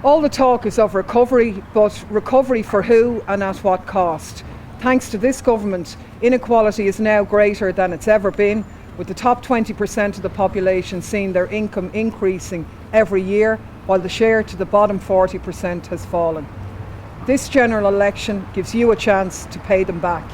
All the talk is of recovery, but recovery for who and at what cost? Thanks to this government, inequality is now greater than it's ever been, with the top 20% of the population seeing their income increasing every year, while the share to the bottom 40% has fallen. This general election gives you a chance to pay them back.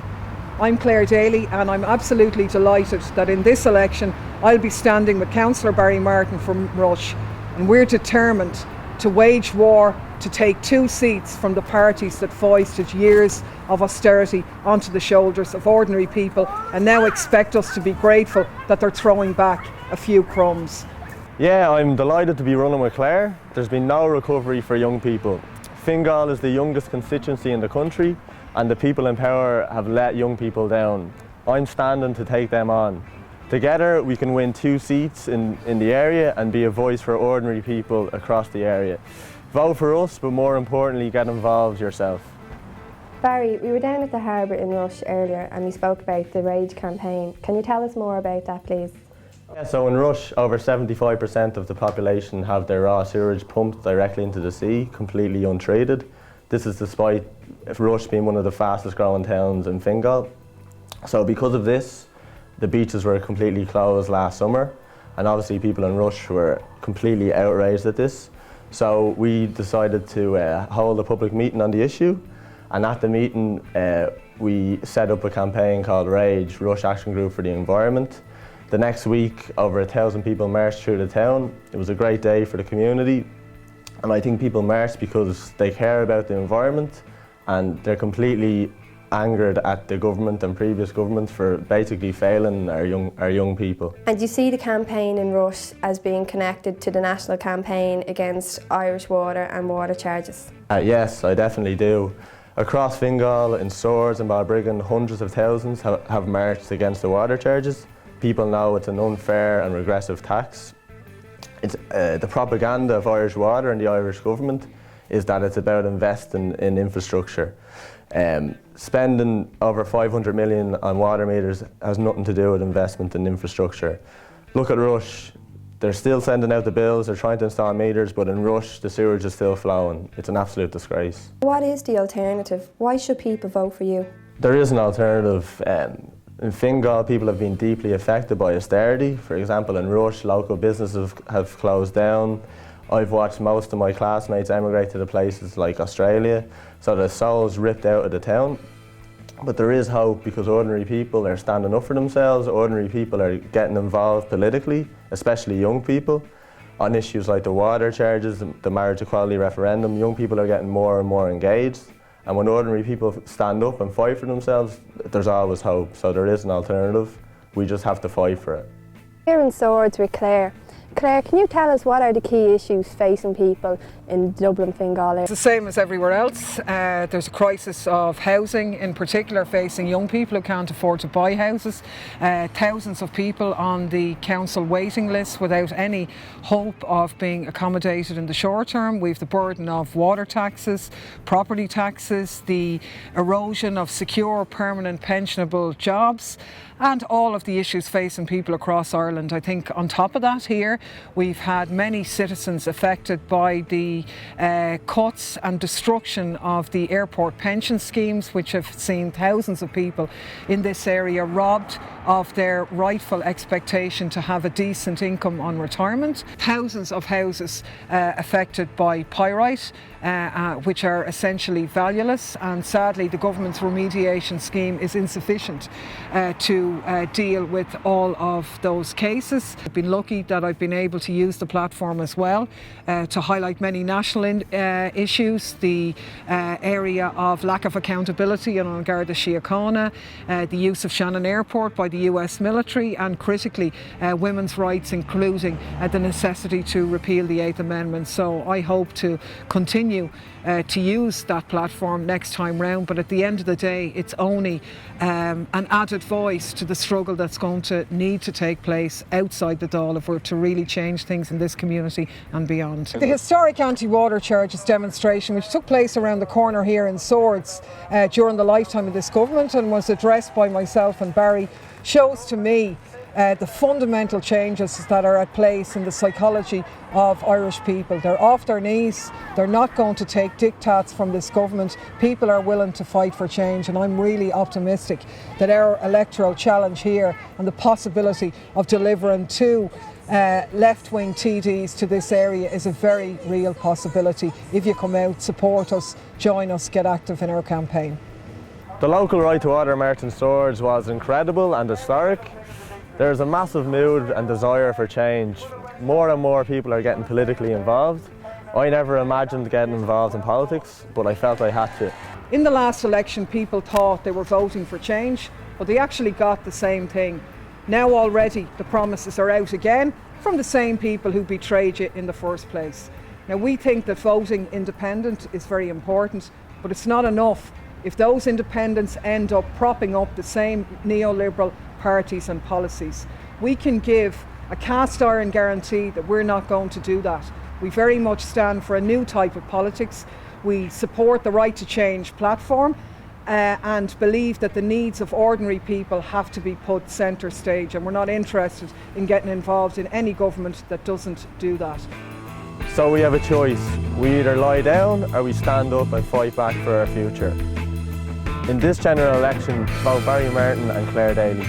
I'm Claire Daly, and I'm absolutely delighted that in this election I'll be standing with Councillor Barry Martin from Rush, and we're determined to wage war to take 2 seats from the parties that foisted years of austerity onto the shoulders of ordinary people and now expect us to be grateful that they're throwing back a few crumbs. Yeah, I'm delighted to be running with Claire. There's been no recovery for young people. Fingal is the youngest constituency in the country, and the people in power have let young people down. I'm standing to take them on. Together we can win 2 seats in the area and be a voice for ordinary people across the area. Vote for us, but more importantly, get involved yourself. Barry, we were down at the harbour in Rush earlier and we spoke about the Rage campaign. Can you tell us more about that, please? Yeah, so in Rush, over 75% of the population have their raw sewage pumped directly into the sea, completely untreated. This is despite Rush being one of the fastest growing towns in Fingal. So because of this, the beaches were completely closed last summer, and obviously people in Rush were completely outraged at this. So we decided to hold a public meeting on the issue, and at the meeting we set up a campaign called Rage, Rush Action Group for the Environment. The next week, over 1,000 people marched through the town. It was a great day for the community, and I think people marched because they care about the environment and they're completely angered at the government and previous governments for basically failing our young people. And you see the campaign in Rush as being connected to the national campaign against Irish water and water charges? Yes, I definitely do. Across Fingal, in Swords and Balbriggan, hundreds of thousands have marched against the water charges. People know it's an unfair and regressive tax. It's, the propaganda of Irish Water and the Irish government is that it's about investing in infrastructure. Spending over 500 million on water meters has nothing to do with investment in infrastructure. Look at Rush. They're still sending out the bills, they're trying to install meters, but in Rush the sewage is still flowing. It's an absolute disgrace. What is the alternative? Why should people vote for you? There is an alternative. In Fingal, people have been deeply affected by austerity. For example, in Rush, local businesses have closed down. I've watched most of my classmates emigrate to the places like Australia, so the soul's ripped out of the town. But there is hope because ordinary people are standing up for themselves, ordinary people are getting involved politically, especially young people, on issues like the water charges, the marriage equality referendum. Young people are getting more and more engaged. And when ordinary people stand up and fight for themselves, there's always hope. So there is an alternative. We just have to fight for it. Here in Swords with Claire. Claire, can you tell us what are the key issues facing people in Dublin, Fingal area? It's the same as everywhere else. There's a crisis of housing, in particular facing young people who can't afford to buy houses. Thousands of people on the council waiting list without any hope of being accommodated in the short term. We've the burden of water taxes, property taxes, the erosion of secure, permanent, pensionable jobs, and all of the issues facing people across Ireland. I think on top of that here, we've had many citizens affected by the cuts and destruction of the airport pension schemes, which have seen thousands of people in this area robbed of their rightful expectation to have a decent income on retirement. Thousands of houses affected by pyrite, which are essentially valueless, and sadly the government's remediation scheme is insufficient to deal with all of those cases. I've been lucky that I've been able to use the platform as well to highlight many national issues, the area of lack of accountability on Garda Síochána, the use of Shannon Airport by the US military, and critically women's rights, including the necessity to repeal the 8th Amendment. So I hope to continue to use that platform next time round, but at the end of the day it's only an added voice to the struggle that's going to need to take place outside the Dáil if we're to really change things in this community and beyond. The historic anti-water charges demonstration, which took place around the corner here in Swords during the lifetime of this government and was addressed by myself and Barry, shows to me the fundamental changes that are at place in the psychology of Irish people. They're off their knees, they're not going to take diktats from this government. People are willing to fight for change, and I'm really optimistic that our electoral challenge here and the possibility of delivering two left-wing TDs to this area is a very real possibility. If you come out, support us, join us, get active in our campaign. The local Right to Water March in Swords was incredible and historic. There's a massive mood and desire for change. More and more people are getting politically involved. I never imagined getting involved in politics, but I felt I had to. In the last election, people thought they were voting for change, but they actually got the same thing. Now already the promises are out again from the same people who betrayed you in the first place. Now we think that voting independent is very important, but it's not enough if those independents end up propping up the same neoliberal parties and policies. We can give a cast iron guarantee that we're not going to do that. We very much stand for a new type of politics. We support the Right to Change platform and believe that the needs of ordinary people have to be put centre stage, and we're not interested in getting involved in any government that doesn't do that. So we have a choice. We either lie down or we stand up and fight back for our future. In this general election, vote Barry Martin and Claire Daly.